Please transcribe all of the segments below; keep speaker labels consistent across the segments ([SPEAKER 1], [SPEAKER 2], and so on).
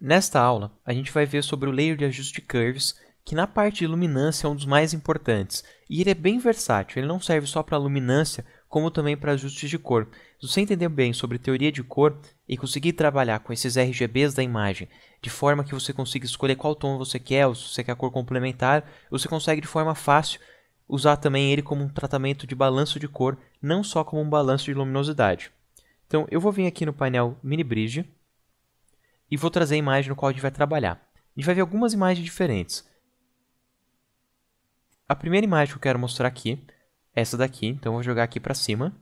[SPEAKER 1] Nesta aula, a gente vai ver sobre o layer de ajuste de curves, que na parte de luminância é um dos mais importantes. E ele é bem versátil, ele não serve só para luminância, como também para ajustes de cor. Se você entender bem sobre teoria de cor e conseguir trabalhar com esses RGBs da imagem, de forma que você consiga escolher qual tom você quer, ou se você quer a cor complementar, você consegue de forma fácil usar também ele como um tratamento de balanço de cor, não só como um balanço de luminosidade. Então, eu vou vir aqui no painel Mini Bridge, e vou trazer a imagem no qual a gente vai trabalhar. A gente vai ver algumas imagens diferentes. A primeira imagem que eu quero mostrar aqui é essa daqui, então eu vou jogar aqui para cima.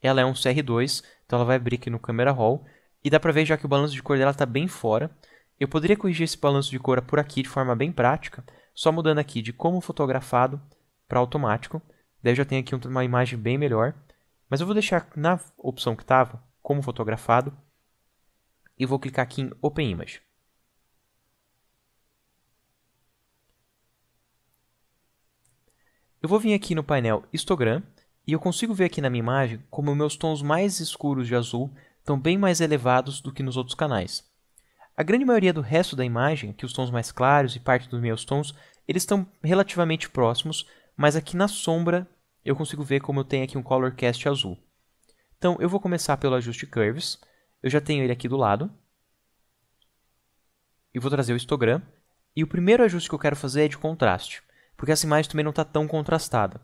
[SPEAKER 1] Ela é um CR2, então ela vai abrir aqui no Camera Raw. E dá para ver já que o balanço de cor dela está bem fora. Eu poderia corrigir esse balanço de cor por aqui de forma bem prática, só mudando aqui de como fotografado para automático. Daí eu já tenho aqui uma imagem bem melhor. Mas eu vou deixar na opção que estava, como fotografado, e vou clicar aqui em Open Image. Eu vou vir aqui no painel Histogram e eu consigo ver aqui na minha imagem como meus tons mais escuros de azul estão bem mais elevados do que nos outros canais. A grande maioria do resto da imagem, aqui os tons mais claros e parte dos meus tons, eles estão relativamente próximos, mas aqui na sombra eu consigo ver como eu tenho aqui um Color Cast azul. Então eu vou começar pelo ajuste Curves, eu já tenho ele aqui do lado. E vou trazer o histogram. E o primeiro ajuste que eu quero fazer é de contraste, porque essa imagem também não está tão contrastada.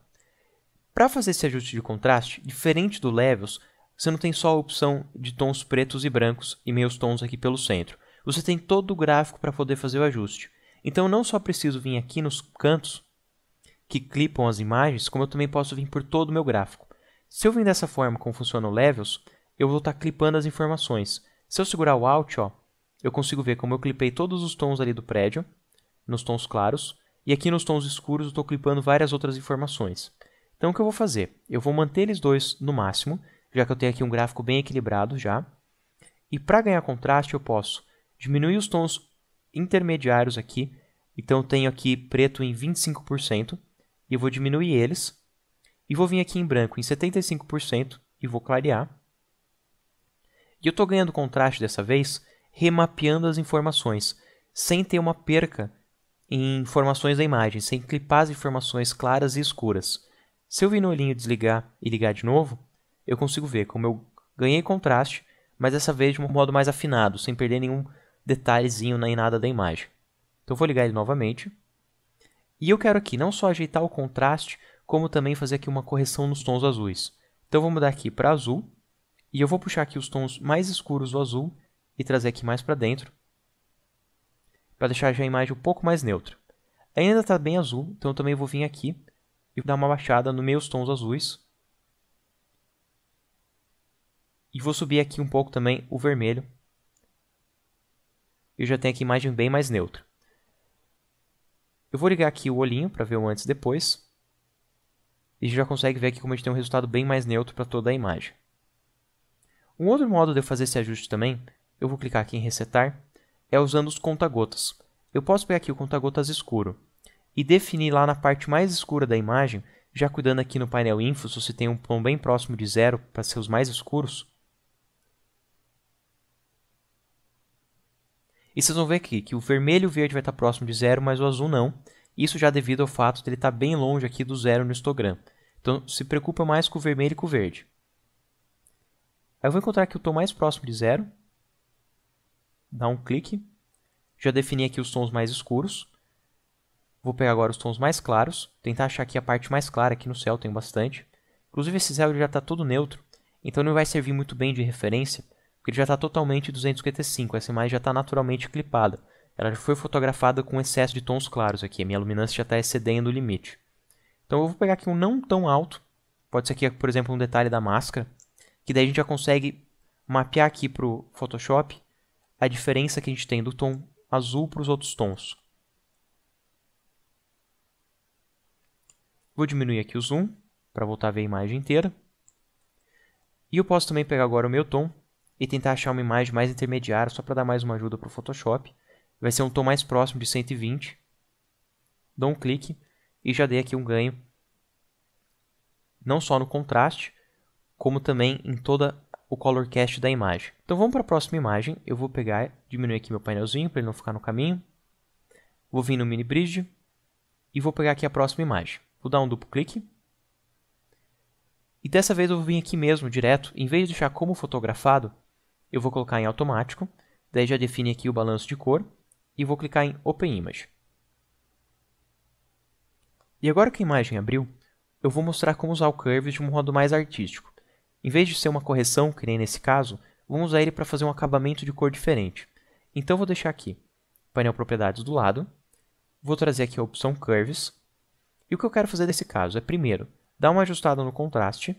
[SPEAKER 1] Para fazer esse ajuste de contraste, diferente do Levels, você não tem só a opção de tons pretos e brancos e meios tons aqui pelo centro. Você tem todo o gráfico para poder fazer o ajuste. Então eu não só preciso vir aqui nos cantos que clipam as imagens, como eu também posso vir por todo o meu gráfico. Se eu vir dessa forma como funciona o Levels, eu vou estar clipando as informações. Se eu segurar o Alt, eu consigo ver como eu clipei todos os tons ali do prédio, nos tons claros, e aqui nos tons escuros eu estou clipando várias outras informações. Então o que eu vou fazer? Eu vou manter eles dois no máximo, já que eu tenho aqui um gráfico bem equilibrado já. E para ganhar contraste eu posso diminuir os tons intermediários aqui. Então eu tenho aqui preto em 25%, e eu vou diminuir eles. E vou vir aqui em branco em 75% e vou clarear. E eu estou ganhando contraste dessa vez, remapeando as informações, sem ter uma perca em informações da imagem, sem clipar as informações claras e escuras. Se eu vir no olhinho desligar e ligar de novo, eu consigo ver como eu ganhei contraste, mas dessa vez de um modo mais afinado, sem perder nenhum detalhezinho nem nada da imagem. Então eu vou ligar ele novamente. E eu quero aqui não só ajeitar o contraste, como também fazer aqui uma correção nos tons azuis. Então eu vou mudar aqui para azul, e eu vou puxar aqui os tons mais escuros do azul e trazer aqui mais para dentro, para deixar já a imagem um pouco mais neutra. Ainda está bem azul, então eu também vou vir aqui e dar uma baixada nos meus tons azuis. E vou subir aqui um pouco também o vermelho. Eu já tenho aqui a imagem bem mais neutra. Eu vou ligar aqui o olhinho para ver o antes e depois. E a gente já consegue ver aqui como a gente tem um resultado bem mais neutro para toda a imagem. Um outro modo de eu fazer esse ajuste também, eu vou clicar aqui em resetar, é usando os conta-gotas. Eu posso pegar aqui o conta-gotas escuro e definir lá na parte mais escura da imagem, já cuidando aqui no painel Info, se você tem um tom bem próximo de 0 para ser os mais escuros. E vocês vão ver aqui que o vermelho e o verde vai estar próximo de 0, mas o azul não. Isso já devido ao fato de ele estar bem longe aqui do 0 no histogram. Então se preocupa mais com o vermelho e com o verde. Aí eu vou encontrar aqui o tom mais próximo de 0. Dá um clique. Já defini aqui os tons mais escuros. Vou pegar agora os tons mais claros. Tentar achar aqui a parte mais clara. Aqui no céu tem bastante. Inclusive esse céu já está todo neutro. Então não vai servir muito bem de referência. Porque ele já está totalmente 255. Essa imagem já está naturalmente clipada. Ela já foi fotografada com excesso de tons claros aqui. A minha luminância já está excedendo o limite. Então eu vou pegar aqui um não tão alto. Pode ser aqui, por exemplo, um detalhe da máscara. Que daí a gente já consegue mapear aqui para o Photoshop a diferença que a gente tem do tom azul para os outros tons. Vou diminuir aqui o zoom para voltar a ver a imagem inteira. E eu posso também pegar agora o meu tom e tentar achar uma imagem mais intermediária, só para dar mais uma ajuda para o Photoshop. Vai ser um tom mais próximo de 120. Dou um clique e já dei aqui um ganho, não só no contraste, como também em toda o color cast da imagem. Então vamos para a próxima imagem. Eu vou pegar, diminuir aqui meu painelzinho para ele não ficar no caminho. Vou vir no mini bridge e vou pegar aqui a próxima imagem. Vou dar um duplo clique. E dessa vez eu vou vir aqui mesmo, direto. Em vez de deixar como fotografado, eu vou colocar em automático. Daí já define aqui o balanço de cor. E vou clicar em Open Image. E agora que a imagem abriu, eu vou mostrar como usar o Curves de um modo mais artístico. Em vez de ser uma correção, que nem nesse caso, vamos usar ele para fazer um acabamento de cor diferente. Então eu vou deixar aqui painel Propriedades do lado. Vou trazer aqui a opção Curves. E o que eu quero fazer nesse caso é, primeiro, dar uma ajustada no contraste.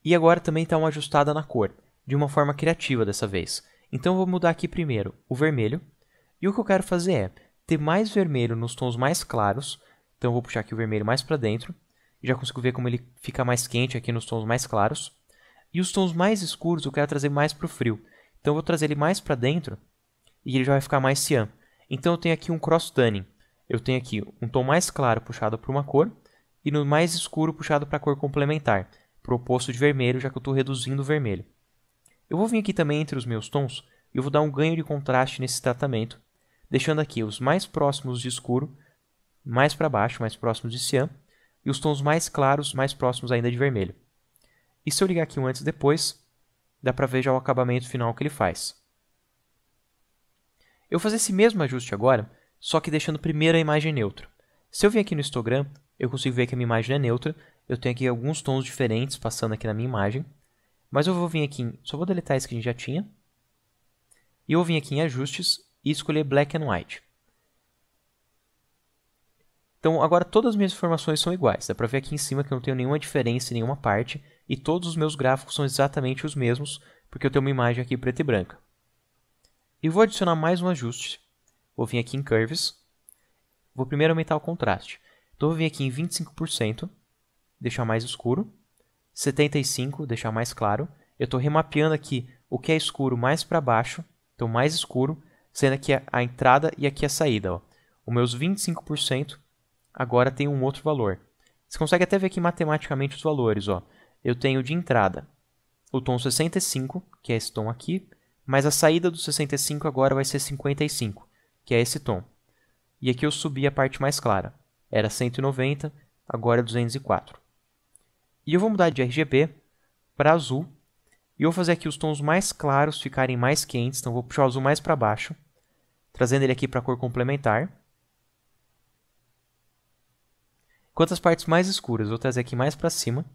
[SPEAKER 1] E agora também dar uma ajustada na cor, de uma forma criativa dessa vez. Então eu vou mudar aqui primeiro o vermelho. E o que eu quero fazer é ter mais vermelho nos tons mais claros. Então eu vou puxar aqui o vermelho mais para dentro. E já consigo ver como ele fica mais quente aqui nos tons mais claros. E os tons mais escuros eu quero trazer mais para o frio. Então eu vou trazer ele mais para dentro e ele já vai ficar mais cian. Então eu tenho aqui um cross tanning. Eu tenho aqui um tom mais claro puxado para uma cor e no mais escuro puxado para a cor complementar, para o oposto de vermelho, já que eu estou reduzindo o vermelho. Eu vou vir aqui também entre os meus tons e eu vou dar um ganho de contraste nesse tratamento, deixando aqui os mais próximos de escuro, mais para baixo, mais próximos de cian, e os tons mais claros, mais próximos ainda de vermelho. E se eu ligar aqui um antes e depois, dá para ver já o acabamento final que ele faz. Eu vou fazer esse mesmo ajuste agora, só que deixando primeiro a imagem neutra. Se eu vir aqui no histogram, eu consigo ver que a minha imagem é neutra. Eu tenho aqui alguns tons diferentes passando aqui na minha imagem. Mas eu vou vir aqui, só vou deletar esse que a gente já tinha. E eu vou vir aqui em ajustes e escolher Black and White. Então agora todas as minhas informações são iguais. Dá para ver aqui em cima que eu não tenho nenhuma diferença em nenhuma parte. E todos os meus gráficos são exatamente os mesmos, porque eu tenho uma imagem aqui preta e branca. E vou adicionar mais um ajuste. Vou vir aqui em Curves. Vou primeiro aumentar o contraste. Então vou vir aqui em 25%, deixar mais escuro. 75%, deixar mais claro. Eu estou remapeando aqui o que é escuro mais para baixo, então mais escuro, sendo aqui a entrada e aqui a saída. Ó. Os meus 25% agora tem um outro valor. Você consegue até ver aqui matematicamente os valores. Ó. Eu tenho de entrada o tom 65, que é esse tom aqui, mas a saída do 65 agora vai ser 55, que é esse tom. E aqui eu subi a parte mais clara. Era 190, agora é 204. E eu vou mudar de RGB para azul. E eu vou fazer aqui os tons mais claros ficarem mais quentes. Então vou puxar o azul mais para baixo, trazendo ele aqui para a cor complementar. Enquanto as partes mais escuras eu vou trazer aqui mais para cima,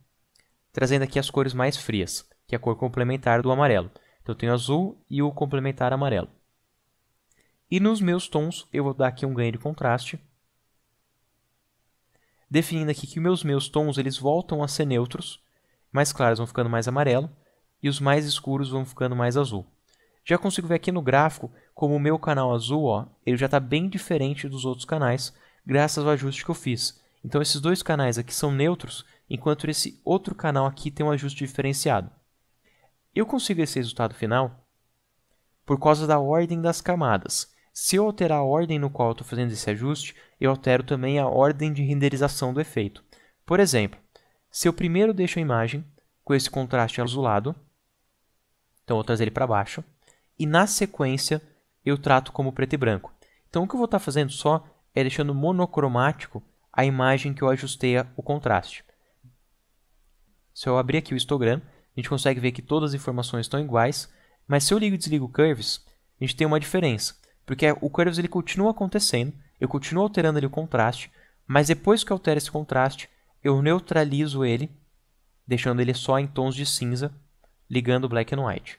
[SPEAKER 1] trazendo aqui as cores mais frias, que é a cor complementar do amarelo. Então eu tenho azul e o complementar amarelo. E nos meus tons eu vou dar aqui um ganho de contraste, definindo aqui que os meus tons eles voltam a ser neutros, mais claros vão ficando mais amarelo e os mais escuros vão ficando mais azul. Já consigo ver aqui no gráfico como o meu canal azul, ó, ele já está bem diferente dos outros canais, graças ao ajuste que eu fiz. Então esses dois canais aqui são neutros, enquanto esse outro canal aqui tem um ajuste diferenciado. Eu consigo esse resultado final por causa da ordem das camadas. Se eu alterar a ordem no qual eu estou fazendo esse ajuste, eu altero também a ordem de renderização do efeito. Por exemplo, se eu primeiro deixo a imagem com esse contraste azulado, então eu vou trazer ele para baixo, e na sequência eu trato como preto e branco. Então o que eu vou estar fazendo só é deixando monocromático a imagem que eu ajustei o contraste. Se eu abrir aqui o histogram, a gente consegue ver que todas as informações estão iguais, mas se eu ligo e desligo o Curves, a gente tem uma diferença, porque o Curves ele continua acontecendo, eu continuo alterando ali o contraste, mas depois que eu altero esse contraste, eu neutralizo ele, deixando ele só em tons de cinza, ligando o Black and White.